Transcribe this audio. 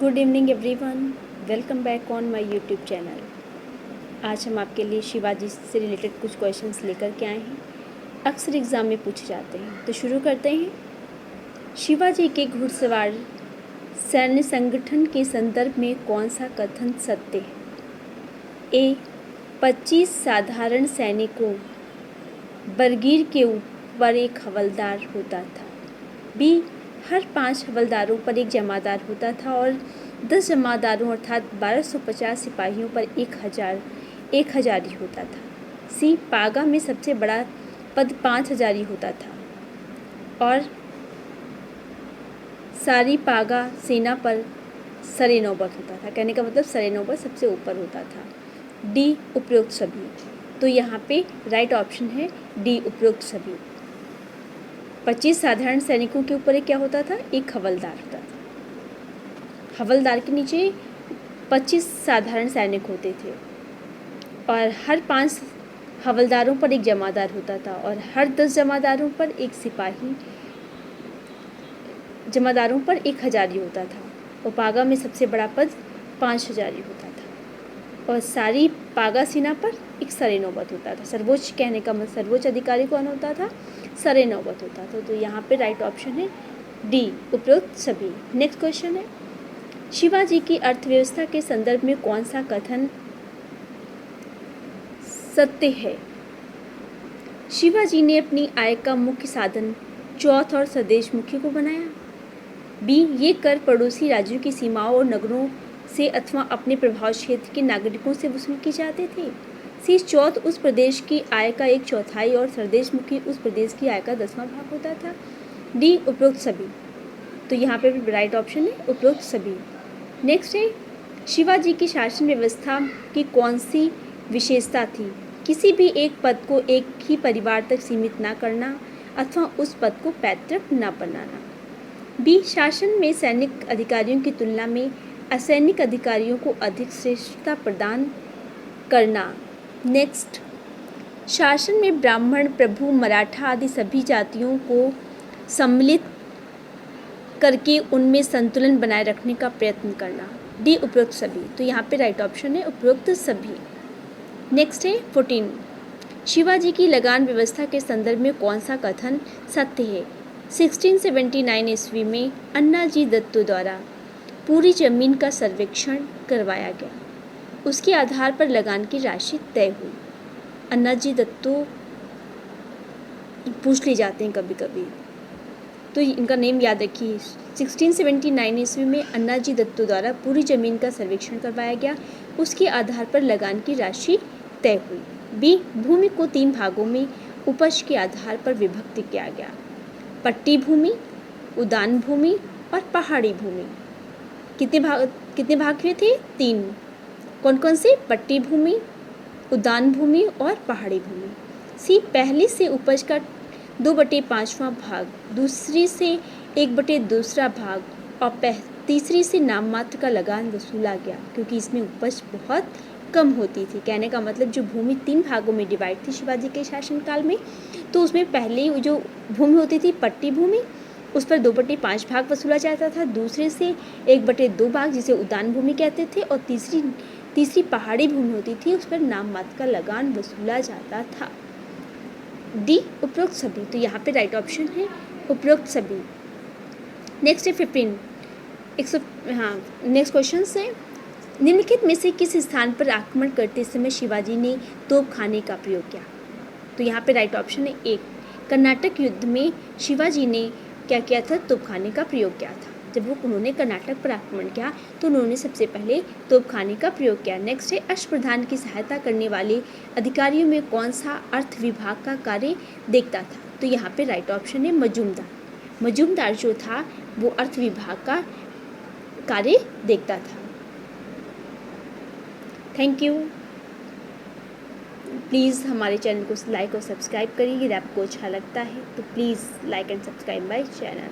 Good evening everyone, welcome back on my YouTube channel. आज हम आपके लिए शिवाजी से रिलेटेड कुछ क्वेश्चंस लेकर के आए हैं। अक्सर एग्ज़ाम में पूछे जाते हैं, तो शुरू करते हैं। शिवाजी के घुड़सवार सैन्य संगठन के संदर्भ में कौन सा कथन सत्य है? ए 25 साधारण सैनिकों बरगीर के ऊपर एक हवलदार होता था। बी हर 5 हवलदारों पर एक जमादार होता था और 10 जमादारों अर्थात 1250 सिपाहियों पर 1000 हजारी होता था। सी पागा में सबसे बड़ा पद 5 हजारी होता था और सारी पागा सेना पर सरे नौबत होता था। कहने का मतलब सरे नौबत सबसे ऊपर होता था। डी उपरोक्त सभी। तो यहाँ पे राइट ऑप्शन है डी उपरोक्त सभी। 25 साधारण सैनिकों के ऊपर एक क्या होता था? एक हवलदार होता था। हवलदार के नीचे 25 साधारण सैनिक होते थे और हर 5 हवलदारों पर एक जमादार होता था और हर 10 जमादारों पर एक सिपाही, जमादारों पर 1 हजारी होता था और पागा में सबसे बड़ा पद 5 हजारी होता था और सारी पागा सेना पर एक सरे नौबत होता था। सर्वोच्च कहने का मतलब सर्वोच्च अधिकारी कौन होता था? सरे नौबत होता था। तो यहाँ पे राइट ऑप्शन है डी उपरोक्त सभी। नेक्स्ट क्वेश्चन है, शिवाजी की अर्थव्यवस्था के संदर्भ में कौन सा कथन सत्य है? शिवाजी ने अपनी आय का मुख्य साधन चौथ और स्वदेशमुखी को बनाया। बी ये कर पड़ोसी राज्यों की सीमाओं और नगरों से अथवा अपने प्रभाव क्षेत्र के नागरिकों से वसूल किए जाते थे। सी चौथ उस प्रदेश की आय का 1/4 और स्वदेशमुखी उस प्रदेश की आय का 10वां भाग होता था। डी उपरोक्त सभी। तो यहाँ पे भी राइट ऑप्शन है उपरोक्त सभी। नेक्स्ट है, शिवाजी की शासन व्यवस्था की कौन सी विशेषता थी? किसी भी एक पद को एक ही परिवार तक सीमित न करना अथवा उस पद को पैतृक न बनाना। बी शासन में सैनिक अधिकारियों की तुलना में असैनिक अधिकारियों को अधिक श्रेष्ठता प्रदान करना। नेक्स्ट, शासन में ब्राह्मण, प्रभु, मराठा आदि सभी जातियों को सम्मिलित करके उनमें संतुलन बनाए रखने का प्रयत्न करना। डी उपरोक्त सभी। तो यहाँ पे राइट ऑप्शन है उपरोक्त सभी। नेक्स्ट है 14, शिवाजी की लगान व्यवस्था के संदर्भ में कौन सा कथन सत्य है? 1679 ईस्वी में अन्नाजी दत्तो द्वारा पूरी जमीन का सर्वेक्षण करवाया गया। उसके आधार पर लगान की राशि तय हुई। अन्नाजी दत्तो पूछ ले जाते हैं कभी कभी, तो इनका नेम याद रखिए। 1679 ईस्वी में अन्नाजी दत्तो द्वारा पूरी जमीन का सर्वेक्षण करवाया गया। उसके आधार पर लगान की राशि तय हुई। बी भूमि को 3 भागों में उपज के आधार पर विभक्त किया गया। पट्टी भूमि, उद्यान भूमि और पहाड़ी भूमि। कितने भाग हुए थे? 3। कौन कौन से? पट्टी भूमि, उद्यान भूमि और पहाड़ी भूमि। सी पहली से उपज का 2/5वां भाग, दूसरी से 1/2 भाग और तीसरी से नाम मात्र का लगान वसूला गया, क्योंकि इसमें उपज बहुत कम होती थी। कहने का मतलब जो भूमि 3 भागों में डिवाइड थी शिवाजी के शासनकाल में, तो उसमें पहले जो भूमि होती थी पट्टी भूमि, उस पर 2/5 भाग वसूला जाता था। दूसरे से 1/2 भाग, जिसे उद्यान भूमि कहते थे, और तीसरी पहाड़ी भूमि होती थी, उस पर नाम मात्र का लगान वसूला जाता था। डी उपरोक्त सभी। तो यहाँ पे राइट ऑप्शन है उपरोक्त सभी। नेक्स्ट है 15। नेक्स्ट क्वेश्चन है, निम्नलिखित में से किस स्थान पर आक्रमण करते समय शिवाजी ने तोपखाने का प्रयोग किया? तो यहाँ पे राइट ऑप्शन है 1, कर्नाटक युद्ध में शिवाजी ने क्या किया था? तोपखाने का प्रयोग किया था। जब उन्होंने कर्नाटक पर आक्रमण किया तो उन्होंने सबसे पहले तोपखाने का प्रयोग किया। नेक्स्ट है, अष्टप्रधान की सहायता करने वाले अधिकारियों में कौन सा अर्थ विभाग का कार्य देखता था? तो यहाँ पे राइट ऑप्शन है मजूमदार। मजूमदार जो था वो अर्थ विभाग का कार्य देखता था। Thank you. प्लीज़ हमारे चैनल को लाइक और सब्सक्राइब करिए। यदि आपको अच्छा लगता है तो please like and subscribe my channel.